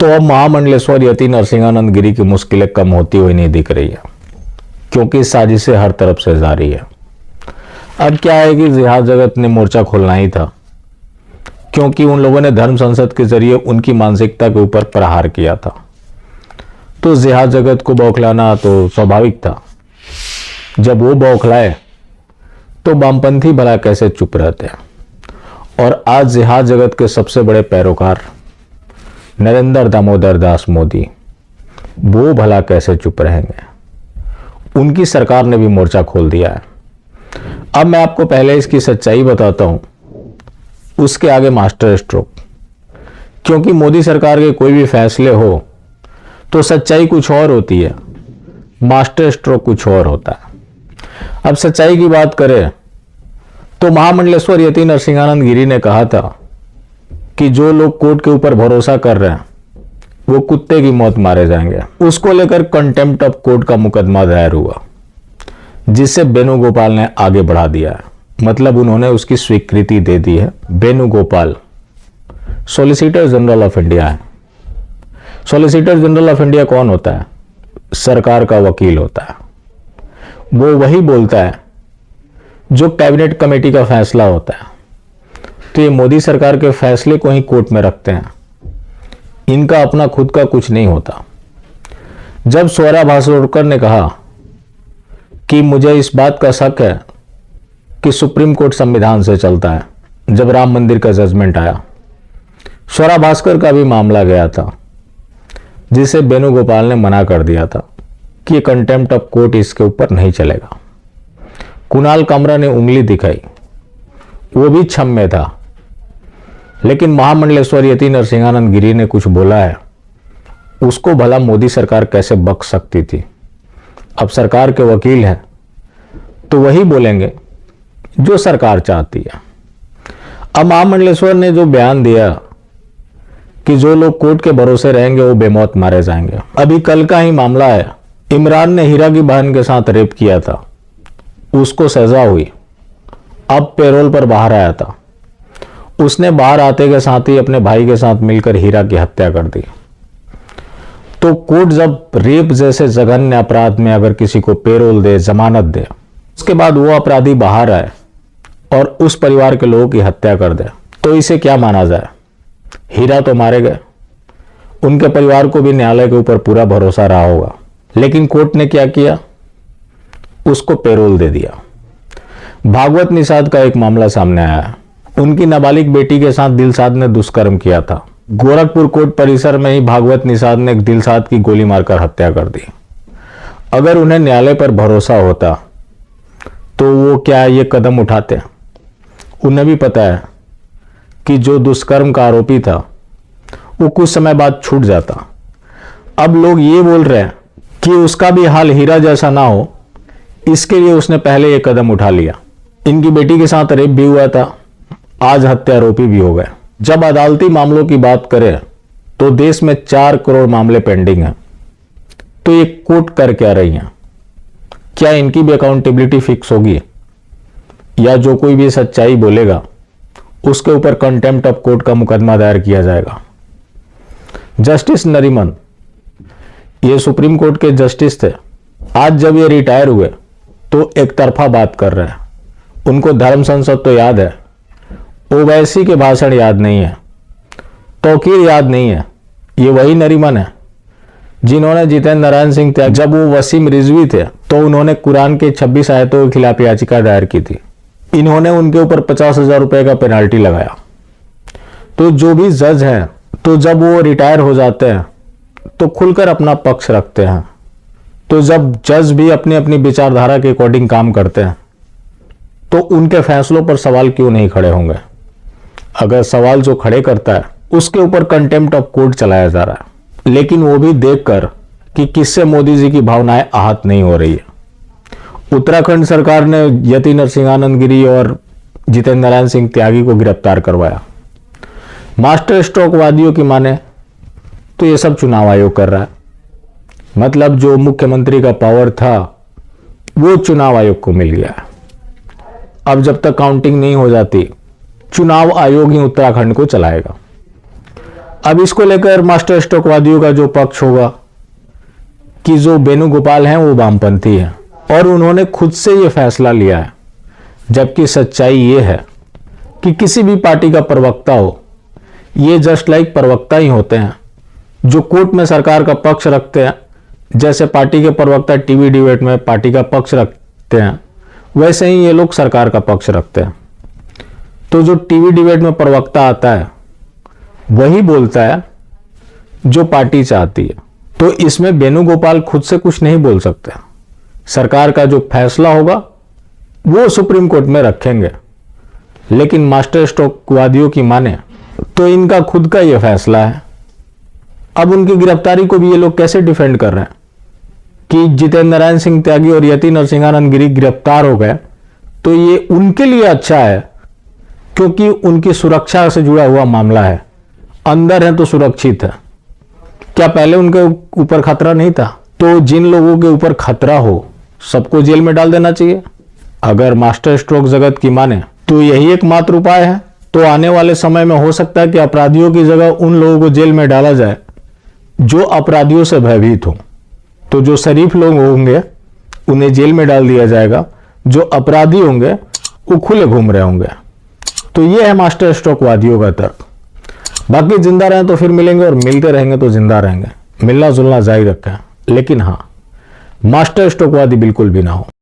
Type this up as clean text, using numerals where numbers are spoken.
तो अब महामंडलेश्वर यति नरसिंहानंद गिरी की मुश्किलें कम होती हुई नहीं दिख रही है, क्योंकि साजिशें हर तरफ से जारी है। अब क्या है कि जिहाद जगत ने मोर्चा खोलना ही था, क्योंकि उन लोगों ने धर्म संसद के जरिए उनकी मानसिकता के ऊपर प्रहार किया था। तो जिहाद जगत को बौखलाना तो स्वाभाविक था। जब वो बौखलाए तो वामपंथी भला कैसे चुप रहते हैं। और आज जिहाद जगत के सबसे बड़े पैरोकार नरेंद्र दामोदर दास मोदी, वो भला कैसे चुप रहेंगे। उनकी सरकार ने भी मोर्चा खोल दिया है। अब मैं आपको पहले इसकी सच्चाई बताता हूं, उसके आगे मास्टर स्ट्रोक। क्योंकि मोदी सरकार के कोई भी फैसले हो तो सच्चाई कुछ और होती है, मास्टर स्ट्रोक कुछ और होता है। अब सच्चाई की बात करें तो महामंडलेश्वर यति नरसिंहानंद गिरी ने कहा था कि जो लोग कोर्ट के ऊपर भरोसा कर रहे हैं वो कुत्ते की मौत मारे जाएंगे। उसको लेकर कंटेम्प्ट ऑफ कोर्ट का मुकदमा दायर हुआ, जिसे वेणुगोपाल ने आगे बढ़ा दिया है। मतलब उन्होंने उसकी स्वीकृति दे दी है। Venugopal solicitor general of India है। सॉलिसिटर जनरल ऑफ इंडिया कौन होता है? सरकार का वकील होता है। वो वही बोलता है जो कैबिनेट कमेटी का फैसला होता है। तो ये मोदी सरकार के फैसले को ही कोर्ट में रखते हैं, इनका अपना खुद का कुछ नहीं होता। जब स्वरा भास्वरकर ने कहा कि मुझे इस बात का शक है कि सुप्रीम कोर्ट संविधान से चलता है, जब राम मंदिर का जजमेंट आया, स्वरा भास्कर का भी मामला गया था, जिसे वेणुगोपाल ने मना कर दिया था कि कंटेम्प्ट ऑफ कोर्ट इसके ऊपर नहीं चलेगा। कुणाल कामरा ने उंगली दिखाई, वो भी छम में था। लेकिन महामंडलेश्वर यति नरसिंहानंद गिरी ने कुछ बोला है, उसको भला मोदी सरकार कैसे बख्श सकती थी। अब सरकार के वकील हैं तो वही बोलेंगे जो सरकार चाहती है। अब महामंडलेश्वर ने जो बयान दिया कि जो लोग कोर्ट के भरोसे रहेंगे वो बेमौत मारे जाएंगे। अभी कल का ही मामला है, इमरान ने हीरा की बहन के साथ रेप किया था, उसको सजा हुई, अब पैरोल पर बाहर आया था। उसने बाहर आते के साथ ही अपने भाई के साथ मिलकर हीरा की हत्या कर दी। तो कोर्ट जब रेप जैसे जघन्य अपराध में अगर किसी को पैरोल दे, जमानत दे, उसके बाद वो अपराधी बाहर आए और उस परिवार के लोगों की हत्या कर दे, तो इसे क्या माना जाए? हीरा तो मारे गए, उनके परिवार को भी न्यायालय के ऊपर पूरा भरोसा रहा होगा, लेकिन कोर्ट ने क्या किया? उसको पैरोल दे दिया। भागवत निषाद का एक मामला सामने आया है। उनकी नाबालिग बेटी के साथ दिलशाद ने दुष्कर्म किया था। गोरखपुर कोर्ट परिसर में ही भागवत निषाद ने दिलशाद की गोली मारकर हत्या कर दी। अगर उन्हें न्यायालय पर भरोसा होता तो वो क्या ये कदम उठाते? उन्हें भी पता है कि जो दुष्कर्म का आरोपी था वो कुछ समय बाद छूट जाता। अब लोग ये बोल रहे हैं कि उसका भी हाल हीरा जैसा ना हो, इसके लिए उसने पहले ये कदम उठा लिया। इनकी बेटी के साथ रेप भी हुआ था, आज हत्या आरोपी भी हो गए। जब अदालती मामलों की बात करें तो देश में 4 करोड़ मामले पेंडिंग हैं। तो ये कोर्ट कर क्या रही हैं? क्या इनकी भी अकाउंटेबिलिटी फिक्स होगी, या जो कोई भी सच्चाई बोलेगा उसके ऊपर कंटेम्प्ट ऑफ कोर्ट का मुकदमा दायर किया जाएगा? जस्टिस नरीमन ये सुप्रीम कोर्ट के जस्टिस थे। आज जब ये रिटायर हुए तो एक तरफा बात कर रहे हैं। उनको धर्म संसद तो याद है, ओवैसी के भाषण याद नहीं है, तौकीर याद नहीं है। ये वही नरीमन है जिन्होंने जितेंद्र नारायण सिंह त्यागी, जब वो वसीम रिजवी थे तो उन्होंने कुरान के 26 आयतों के खिलाफ याचिका दायर की थी। इन्होंने उनके ऊपर 50,000 रुपए का पेनाल्टी लगाया। तो जो भी जज हैं, तो जब वो रिटायर हो जाते हैं तो खुलकर अपना पक्ष रखते हैं। तो जब जज भी अपनी अपनी विचारधारा के अकॉर्डिंग काम करते हैं तो उनके फैसलों पर सवाल क्यों नहीं खड़े होंगे? अगर सवाल जो खड़े करता है उसके ऊपर कंटेम्प्ट ऑफ कोर्ट चलाया जा रहा है, लेकिन वो भी देखकर कि किससे मोदी जी की भावनाएं आहत नहीं हो रही है। उत्तराखंड सरकार ने यति नरसिंहानंद गिरी और जितेंद्र नारायण सिंह त्यागी को गिरफ्तार करवाया। मास्टर स्ट्रोक वादियों की माने तो ये सब चुनाव आयोग कर रहा है। मतलब जो मुख्यमंत्री का पावर था वो चुनाव आयोग को मिल गया। अब जब तक काउंटिंग नहीं हो जाती, चुनाव आयोग ही उत्तराखंड को चलाएगा। अब इसको लेकर मास्टर स्ट्रोकवादियों का जो पक्ष होगा कि जो वेणुगोपाल हैं वो वामपंथी हैं और उन्होंने खुद से ये फैसला लिया है, जबकि सच्चाई ये है कि किसी भी पार्टी का प्रवक्ता हो, ये जस्ट लाइक प्रवक्ता ही होते हैं जो कोर्ट में सरकार का पक्ष रखते हैं। जैसे पार्टी के प्रवक्ता टीवी डिबेट में पार्टी का पक्ष रखते हैं, वैसे ही ये लोग सरकार का पक्ष रखते हैं। तो जो टीवी डिबेट में प्रवक्ता आता है वही बोलता है जो पार्टी चाहती है। तो इसमें वेणुगोपाल खुद से कुछ नहीं बोल सकते। सरकार का जो फैसला होगा वो सुप्रीम कोर्ट में रखेंगे, लेकिन मास्टर स्ट्रोकवादियों की माने तो इनका खुद का ये फैसला है। अब उनकी गिरफ्तारी को भी ये लोग कैसे डिफेंड कर रहे हैं कि जितेंद्र नारायण सिंह त्यागी और यति नरसिंहानंद गिरी गिरफ्तार हो गए तो ये उनके लिए अच्छा है, क्योंकि उनकी सुरक्षा से जुड़ा हुआ मामला है। अंदर है तो सुरक्षित है। क्या पहले उनके ऊपर खतरा नहीं था? तो जिन लोगों के ऊपर खतरा हो सबको जेल में डाल देना चाहिए। अगर मास्टर स्ट्रोक जगत की माने तो यही एकमात्र उपाय है। तो आने वाले समय में हो सकता है कि अपराधियों की जगह उन लोगों को जेल में डाला जाए जो अपराधियों से भयभीत हो। तो जो शरीफ लोग होंगे उन्हें जेल में डाल दिया जाएगा, जो अपराधी होंगे वो खुले घूम रहे होंगे। तो ये है मास्टर स्ट्रोकवादियों का तर्क। बाकी जिंदा रहें तो फिर मिलेंगे और मिलते रहेंगे तो जिंदा रहेंगे। मिलना जुलना जारी रखें, लेकिन हाँ, मास्टर स्ट्रोकवादी बिल्कुल भी ना हो।